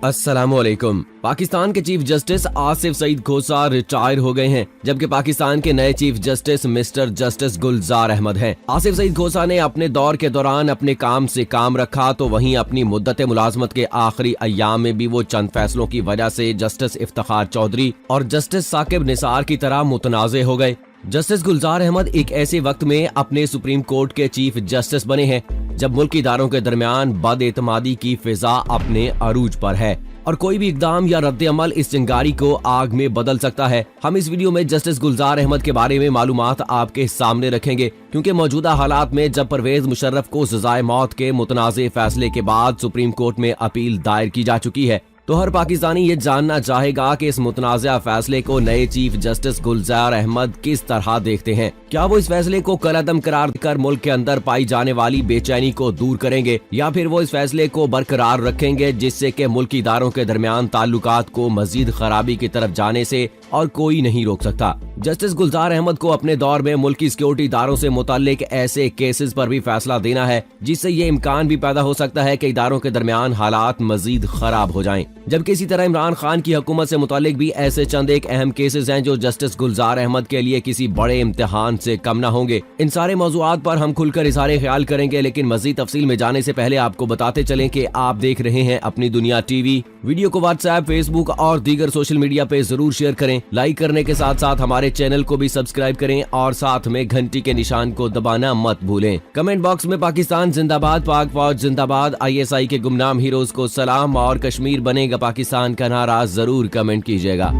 अस्सलामुअलैकुम। पाकिस्तान के chief justice Asif Saeed खोसा retire हो गए हैं, जबकि पाकिस्तान के नए चीफ जस्टिस मिस्टर जस्टिस गुलजार अहमद हैं। आसिफ सईद खोसा ने अपने दौर के दौरान अपने काम से काम रखा, तो वहीं अपनी मुद्दत मुलाजमत के आखिरी अय्याम में भी वो चंद फैसलों की वजह से जस्टिस इफ्तिखार चौधरी और जस्टिस साकिब निसार की तरह मुतनाज़े हो गए। जस्टिस गुलजार अहमद एक ऐसे वक्त में अपने सुप्रीम कोर्ट के चीफ जस्टिस बने हैं जब मुल्की इदारों के दरमियान बदएतमादी की फिजा अपने अरूज पर है और कोई भी इकदाम या रद्द अमल इस चिंगारी को आग में बदल सकता है। हम इस वीडियो में जस्टिस गुलजार अहमद के बारे में मालूमात आपके सामने रखेंगे, क्योंकि मौजूदा हालात में जब परवेज मुशर्रफ को सजाए मौत के मुतनाज़े फैसले के बाद सुप्रीम कोर्ट में अपील दायर की जा चुकी है, तो हर पाकिस्तानी ये जानना चाहेगा कि इस मुतनाज़ा फैसले को नए चीफ जस्टिस गुलजार अहमद किस तरह देखते हैं। क्या वो इस फैसले को कलअदम करार देकर मुल्क के अंदर पाई जाने वाली बेचैनी को दूर करेंगे, या फिर वो इस फैसले को बरकरार रखेंगे जिससे कि मुल्की इदारों के दरमियान ताल्लुकात को मजीद खराबी की तरफ जाने से और कोई नहीं रोक सकता। जस्टिस गुलजार अहमद को अपने दौर में मुल्की सिक्योरिटी इदारों से मुताल्लिक ऐसे केसेस पर भी फैसला देना है जिससे ये इम्कान भी पैदा हो सकता है कि इदारों के दरमियान हालात मजीद खराब हो जाएं। जबकि इसी तरह इमरान खान की हुकूमत से मुताल्लिक भी ऐसे चंद एक अहम केसेस हैं जो जस्टिस गुलजार अहमद के लिए किसी बड़े इम्तिहान से कम न होंगे। इन सारे मौज़ूआत पर हम खुलकर इज़हार ख्याल करेंगे, लेकिन मजीद तफसील में जाने से पहले आपको बताते चलें कि आप देख रहे हैं अपनी दुनिया टीवी। वीडियो को व्हाट्सएप, फेसबुक और दीगर सोशल मीडिया पे जरूर शेयर करें। लाइक करने के साथ साथ हमारे चैनल को भी सब्सक्राइब करें और साथ में घंटी के निशान को दबाना मत भूलें। कमेंट बॉक्स में पाकिस्तान जिंदाबाद, पाक फौज जिंदाबाद, ISI के गुमनाम हीरोज को सलाम और कश्मीर बनेगा पाकिस्तान का नारा जरूर कमेंट कीजिएगा।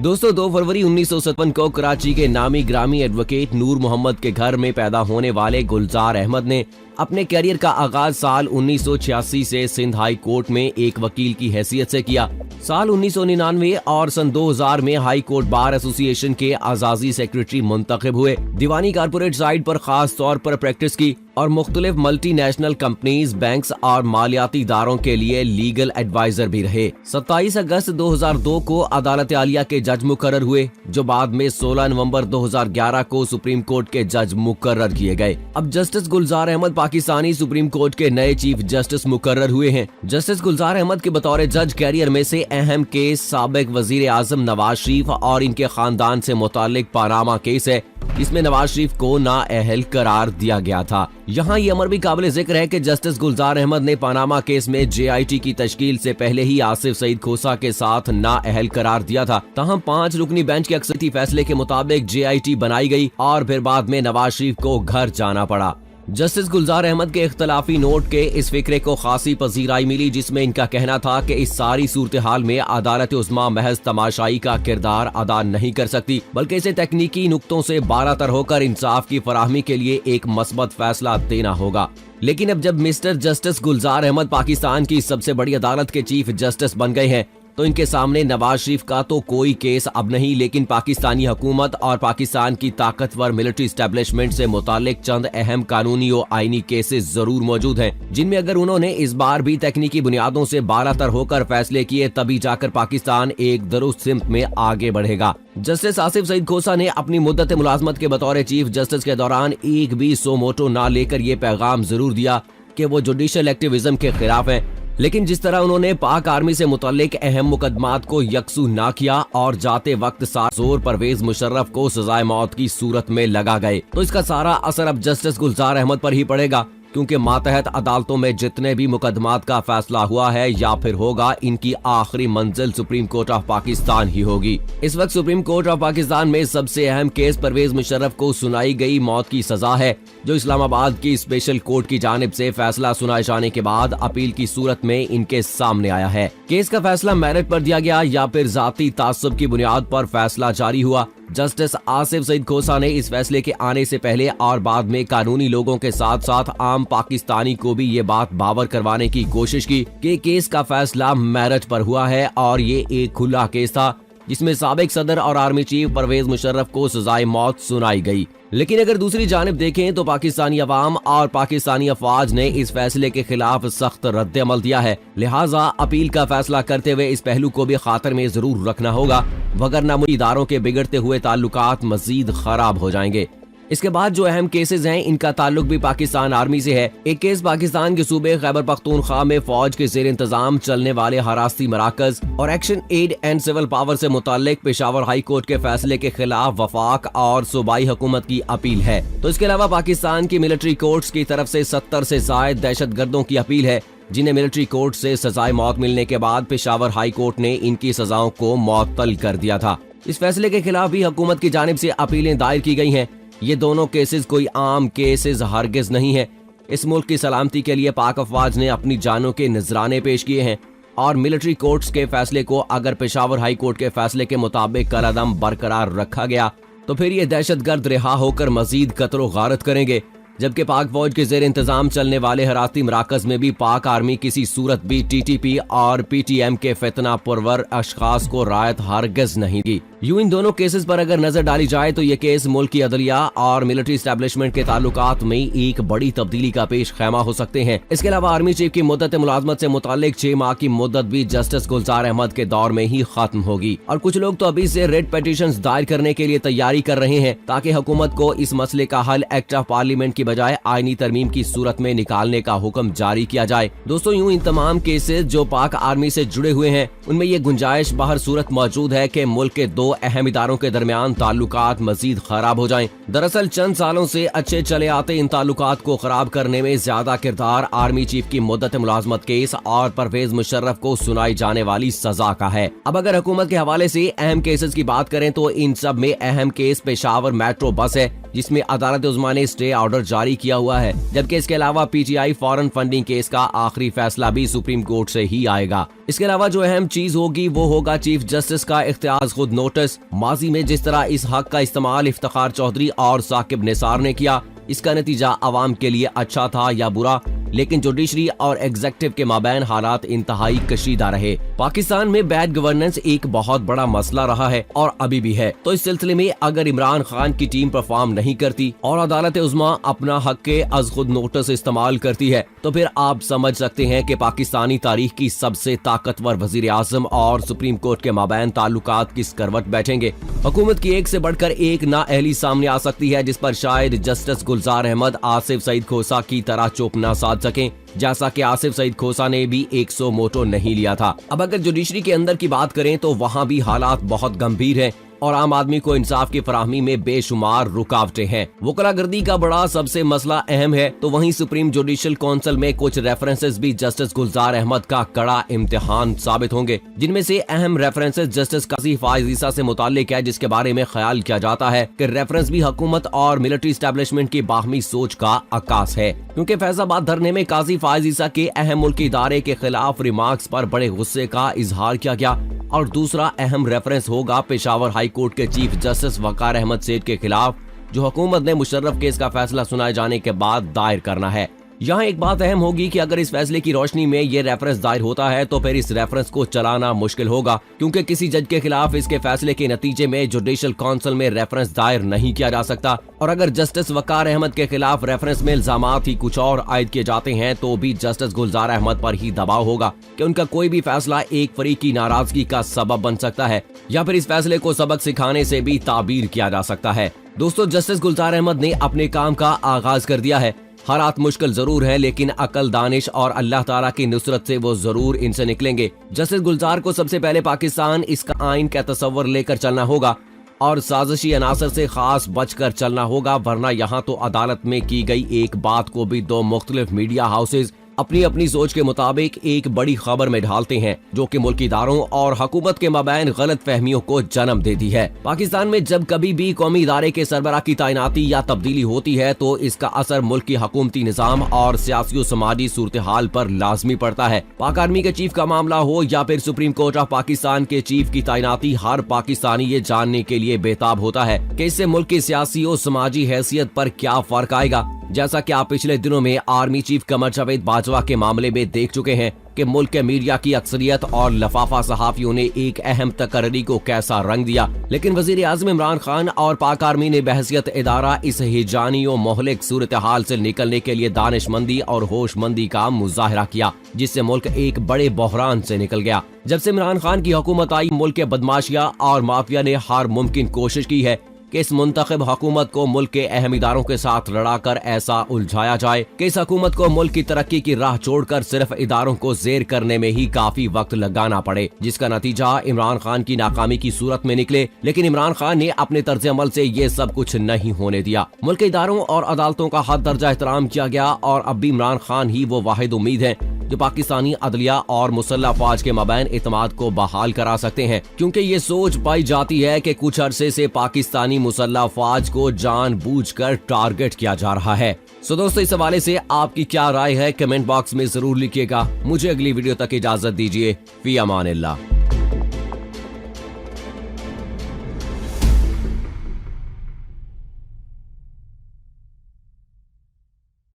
दोस्तों, 2 फरवरी 1957 को कराची के नामी ग्रामी एडवोकेट नूर मोहम्मद के घर में पैदा होने वाले गुलजार अहमद ने अपने करियर का आगाज साल 1986 से सिंध हाई कोर्ट में एक वकील की हैसियत से किया। साल 1999 और सन 2000 में हाई कोर्ट बार एसोसिएशन के आजाजी सेक्रेटरी मुंतखब हुए। दीवानी कारपोरेट साइड पर खास तौर पर प्रैक्टिस की और मुख्तलिफ मल्टीनेशनल कंपनीज, बैंक्स और मालियाती इदारों के लिए लीगल एडवाइजर भी रहे। 27 अगस्त 2002 को अदालत आलिया के जज मुकर्रर हुए, जो बाद में 16 नवंबर 2011 को सुप्रीम कोर्ट के जज मुकर्रर किए गए। अब जस्टिस गुलजार अहमद पाकिस्तानी सुप्रीम कोर्ट के नए चीफ जस्टिस मुकर्रर हुए हैं। जस्टिस गुलजार अहमद के बतौर जज कैरियर में से अहम केस साबिक वजीर आजम नवाज शरीफ और इनके खानदान से मुतालिक पानामा केस है, जिसमें नवाज शरीफ को नाअहल करार दिया गया था। यहाँ ये अमर भी काबिल जिक्र है कि जस्टिस गुलजार अहमद ने पानामा केस में JIT की तश्कील से पहले ही आसिफ सईद खोसा के साथ नाअहल करार दिया था। तहम 5 रुकनी बेंच के अक्सरियती फैसले के मुताबिक JIT बनाई गई और फिर बाद में नवाज शरीफ को घर जाना पड़ा। जस्टिस गुलजार अहमद के इख्तलाफी नोट के इस फिक्रे को खासी पजीराई मिली, जिसमें इनका कहना था कि इस सारी सूरत हाल में अदालत उस्मा महज तमाशाई का किरदार अदा नहीं कर सकती, बल्कि इसे तकनीकी नुक्तों से बारातर होकर इंसाफ की फराहमी के लिए एक मस्बत फैसला देना होगा। लेकिन अब जब मिस्टर जस्टिस गुलजार अहमद पाकिस्तान की सबसे बड़ी अदालत के चीफ जस्टिस बन गए हैं, तो इनके सामने नवाज शरीफ का तो कोई केस अब नहीं, लेकिन पाकिस्तानी हुकूमत और पाकिस्तान की ताकतवर मिलिट्री एस्टेब्लिशमेंट से मुतालिक चंद अहम कानूनी और आईनी केसेस जरूर मौजूद हैं, जिनमें अगर उन्होंने इस बार भी तकनीकी बुनियादों से बारातर होकर फैसले किए तभी जाकर पाकिस्तान एक दुरुस्त सिमत में आगे बढ़ेगा। जस्टिस आसिफ सईद खोसा ने अपनी मुद्दत मुलाजमत के बतौर चीफ जस्टिस के दौरान एक भी सो मोटो ना लेकर ये पैगाम जरूर दिया कि वो जुडिशल एक्टिविज्म के खिलाफ है, लेकिन जिस तरह उन्होंने पाक आर्मी से मुताल्लिक अहम मुकदमात को यकसू ना किया और जाते वक्त जोर परवेज मुशर्रफ को सजाए मौत की सूरत में लगा गए, तो इसका सारा असर अब जस्टिस गुलजार अहमद पर ही पड़ेगा, क्योंकि मातहत अदालतों में जितने भी मुकदमात का फैसला हुआ है या फिर होगा, इनकी आखिरी मंजिल सुप्रीम कोर्ट ऑफ पाकिस्तान ही होगी। इस वक्त सुप्रीम कोर्ट ऑफ पाकिस्तान में सबसे अहम केस परवेज मुशर्रफ को सुनाई गई मौत की सजा है, जो इस्लामाबाद की स्पेशल कोर्ट की जानिब से फैसला सुनाए जाने के बाद अपील की सूरत में इनके सामने आया है। केस का फैसला मेरिट पर दिया गया या फिर जाती तासुब की बुनियाद पर फैसला जारी हुआ। जस्टिस आसिफ सईद खोसा ने इस फैसले के आने से पहले और बाद में कानूनी लोगों के साथ साथ आम पाकिस्तानी को भी ये बात बावर करवाने की कोशिश की कि केस का फैसला मेरिट पर हुआ है और ये एक खुला केस था, जिसमें साबिक सदर और आर्मी चीफ परवेज मुशर्रफ को सजाए मौत सुनाई गई। लेकिन अगर दूसरी जानिब देखें तो पाकिस्तानी अवाम और पाकिस्तानी अफवाज ने इस फैसले के खिलाफ सख्त रद्द अमल दिया है, लिहाजा अपील का फैसला करते हुए इस पहलू को भी खातर में जरूर रखना होगा, वगरना मुल्की इदारों के बिगड़ते हुए ताल्लुकात मजीद खराब हो जाएंगे। इसके बाद जो अहम केसेस हैं इनका ताल्लुक भी पाकिस्तान आर्मी से है। एक केस पाकिस्तान के सूबे खैबर पख्तूनख्वा में फौज के जेर इंतजाम चलने वाले हरासती मराकज और action aid and civil power से मुताल्लिक पेशावर हाई कोर्ट के फैसले के खिलाफ वफाक और सूबाई हुकूमत की अपील है। तो इसके अलावा पाकिस्तान की मिलिट्री कोर्ट्स की तरफ से 70 से जायद दहशत गर्दों की अपील है, जिन्हें मिलिट्री कोर्ट से सजाए मौत मिलने के बाद पेशावर हाई कोर्ट ने इनकी सजाओं को मुअत्तल कर दिया था। इस फैसले के खिलाफ भी हुकूमत की जानिब से अपीलें दायर की गई हैं। ये दोनों केसेस कोई आम केसेस हरगिज नहीं है। इस मुल्क की सलामती के लिए पाक अफवाज ने अपनी जानों के नजराने पेश किए हैं और मिलिट्री कोर्ट्स के फैसले को अगर पेशावर हाई कोर्ट के फैसले के मुताबिक कलअदम बरकरार रखा गया तो फिर ये दहशतगर्द रिहा होकर मजीद कत्लो गारत करेंगे। जबकि पाक फौज के जेर इंतजाम चलने वाले हराती मराकज में भी पाक आर्मी किसी सूरत भी टीटीपी और पीटीएम के फितना पुरवर अशखास को रायत हरगिज नहीं दी। यूं इन दोनों केसेस पर अगर नजर डाली जाए तो ये केस मुल्क की अदलिया और मिलिट्री एस्टेब्लिशमेंट के ताल्लुकात में एक बड़ी तब्दीली का पेश खैमा हो सकते हैं। इसके अलावा आर्मी चीफ की मुद्दत मुलाजमत से मुतालिक 6 माह की मुद्दत भी जस्टिस गुलजार अहमद के दौर में ही खत्म होगी और कुछ लोग तो अभी से रेड पिटीशंस दायर करने के लिए तैयारी कर रहे हैं ताकि हुकूमत को इस मसले का हल एक्ट ऑफ पार्लियामेंट की बजाय आईनी तरमीम की सूरत में निकालने का हुक्म जारी किया जाए। दोस्तों, यूं इन तमाम केसेस जो पाक आर्मी से जुड़े हुए हैं उनमें ये गुंजाइश बाहर सूरत मौजूद है कि मुल्क के दो अहम इदारों के दरमियान ताल्लुकात मजीद खराब हो जाएं। दरअसल चंद सालों से अच्छे चले आते इन ताल्लुकात को खराब करने में ज्यादा किरदार आर्मी चीफ की मुद्दत मुलाजमत केस और परवेज मुशर्रफ को सुनाई जाने वाली सजा का है। अब अगर हुकूमत के हवाले से अहम केसेस की बात करें तो इन सब में अहम केस पेशावर मेट्रो बस है, जिसमें अदालत उज़्मा ने स्टे ऑर्डर जारी किया हुआ है। जबकि इसके अलावा पीटीआई फॉरेन फंडिंग केस का आखिरी फैसला भी सुप्रीम कोर्ट से ही आएगा। इसके अलावा जो अहम चीज होगी वो होगा चीफ जस्टिस का इख्तियार खुद नोटिस। माजी में जिस तरह इस हक का इस्तेमाल इफ्तिखार चौधरी और साकिब निसार ने किया, इसका नतीजा अवाम के लिए अच्छा था या बुरा, लेकिन जुडिशरी और एग्जेक्टिव के माबैन हालात इंतहाई कशीदा रहे। पाकिस्तान में बैड गवर्नेंस एक बहुत बड़ा मसला रहा है और अभी भी है। तो इस सिलसिले में अगर इमरान खान की टीम परफॉर्म नहीं करती और अदालत उज़्मा अपना हक के अज खुद नोटिस इस्तेमाल करती है तो फिर आप समझ सकते हैं कि पाकिस्तानी तारीख की सबसे ताकतवर वजीर आजम और सुप्रीम कोर्ट के माबैन ताल्लुकात किस करवट बैठेंगे। हुकूमत की एक से बढ़कर एक नाअहली सामने आ सकती है, जिस पर शायद जस्टिस गुलजार अहमद आसिफ सईद खोसा की तरह चुप न साध सकें, जैसा कि आसिफ सईद खोसा ने भी 100 मोटो नहीं लिया था। अब अगर जुडिशरी के अंदर की बात करें तो वहाँ भी हालात बहुत गंभीर हैं और आम आदमी को इंसाफ की फराहमी में बेशुमार रुकावटें हैं। वकलागर्दी का बड़ा सबसे मसला अहम है, तो वहीं सुप्रीम जुडिशल काउंसिल में कुछ रेफरेंसेस भी जस्टिस गुलजार अहमद का कड़ा इम्तिहान साबित होंगे, जिनमें से अहम रेफरेंसेस जस्टिस काजी फायज ईसा से मुताल्लिक है, जिसके बारे में ख्याल किया जाता है कि रेफरेंस भी हुकूमत और मिलिट्री एस्टेब्लिशमेंट की बाहमी सोच का अक्कास है। क्योंकि फैसलाबाद धरने में काजी फायज ईसा के अहम मुल्की इदारे के खिलाफ रिमार्क्स पर बड़े गुस्से का इजहार किया गया और दूसरा अहम रेफरेंस होगा पेशावर हाई कोर्ट के चीफ जस्टिस वकार अहमद सेठ के खिलाफ, जो हुकूमत ने मुशर्रफ केस का फैसला सुनाए जाने के बाद दायर करना है। यहाँ एक बात अहम होगी कि अगर इस फैसले की रोशनी में ये रेफरेंस दायर होता है तो फिर इस रेफरेंस को चलाना मुश्किल होगा, क्योंकि किसी जज के खिलाफ इसके फैसले के नतीजे में जुडिशल काउंसिल में रेफरेंस दायर नहीं किया जा सकता। और अगर जस्टिस वकार अहमद के खिलाफ रेफरेंस में इल्जामात ही कुछ और आयद किए जाते हैं तो भी जस्टिस गुलजार अहमद पर ही दबाव होगा कि उनका कोई भी फैसला एक फरीक की नाराजगी का सबब बन सकता है, या फिर इस फैसले को सबक सिखाने से भी ताबीर किया जा सकता है। दोस्तों, जस्टिस गुलजार अहमद ने अपने काम का आगाज कर दिया है। हालात मुश्किल जरूर है, लेकिन अकल, दानिश और अल्लाह ताला की नुसरत से वो जरूर इनसे निकलेंगे। जस्टिस गुलजार को सबसे पहले पाकिस्तान इसका आइन का तस्वर लेकर चलना होगा और साजिशी अनासर से खास बचकर चलना होगा, वरना यहाँ तो अदालत में की गई एक बात को भी दो मुख्तलिफ मीडिया हाउसेज अपनी अपनी सोच के मुताबिक एक बड़ी खबर में ढालते हैं, जो कि मुल्की इदारों और हुकूमत के माबैन गलत फहमियों को जन्म देती है। पाकिस्तान में जब कभी भी कौमी इदारे के सरबराह की तैनाती या तब्दीली होती है तो इसका असर मुल्क की हुकूमती निजाम और सियासी और समाजी सूरत हाल पर लाजमी पड़ता है। पाक आर्मी के चीफ का मामला हो या फिर सुप्रीम कोर्ट ऑफ पाकिस्तान के चीफ की तैनाती, हर पाकिस्तानी ये जानने के लिए बेताब होता है कि इससे मुल्क की सियासी और समाजी हैसियत पर क्या फर्क आएगा। जैसा कि आप पिछले दिनों में आर्मी चीफ कमर जावेद बाजवा के मामले में देख चुके हैं कि मुल्क के मीडिया की अक्सरियत और लफाफा सहाफियों ने एक अहम तकर्री को कैसा रंग दिया, लेकिन वजीर आज़म इमरान खान और पाक आर्मी ने बहसियत इदारा इस हिजानी और मोहलिक सूरत हाल से निकलने के लिए दानिशमंदी और होशमंदी का मुजाहरा किया, जिससे मुल्क एक बड़े बहरान से निकल गया। जब से इमरान खान की हुकूमत आई, मुल्क के बदमाशिया और माफिया ने हर मुमकिन कोशिश की है कि इस मुंतखब हुकूमत को मुल्क के अहम इदारों के साथ लड़ाकर ऐसा उलझाया जाए कि इस हुकूमत को मुल्क की तरक्की की राह छोड़कर सिर्फ इदारों को जेर करने में ही काफी वक्त लगाना पड़े, जिसका नतीजा इमरान खान की नाकामी की सूरत में निकले। लेकिन इमरान खान ने अपने तर्ज अमल से ये सब कुछ नहीं होने दिया। मुल्क के इदारों और अदालतों का हद दर्जा एहतराम किया गया और अब भी इमरान खान ही वो वाहिद उम्मीद है जो पाकिस्तानी अदलिया और मुसल्लह अफवाज के मबैन इत्मीनान को बहाल करा सकते हैं, क्योंकि ये सोच पाई जाती है कि कुछ अरसे से पाकिस्तानी मुसल्लह अफवाज को जानबूझकर टारगेट किया जा रहा है। सो दोस्तों, इस हवाले से आपकी क्या राय है कमेंट बॉक्स में जरूर लिखिएगा। मुझे अगली वीडियो तक इजाजत दीजिए। फी अमानिल्लाह।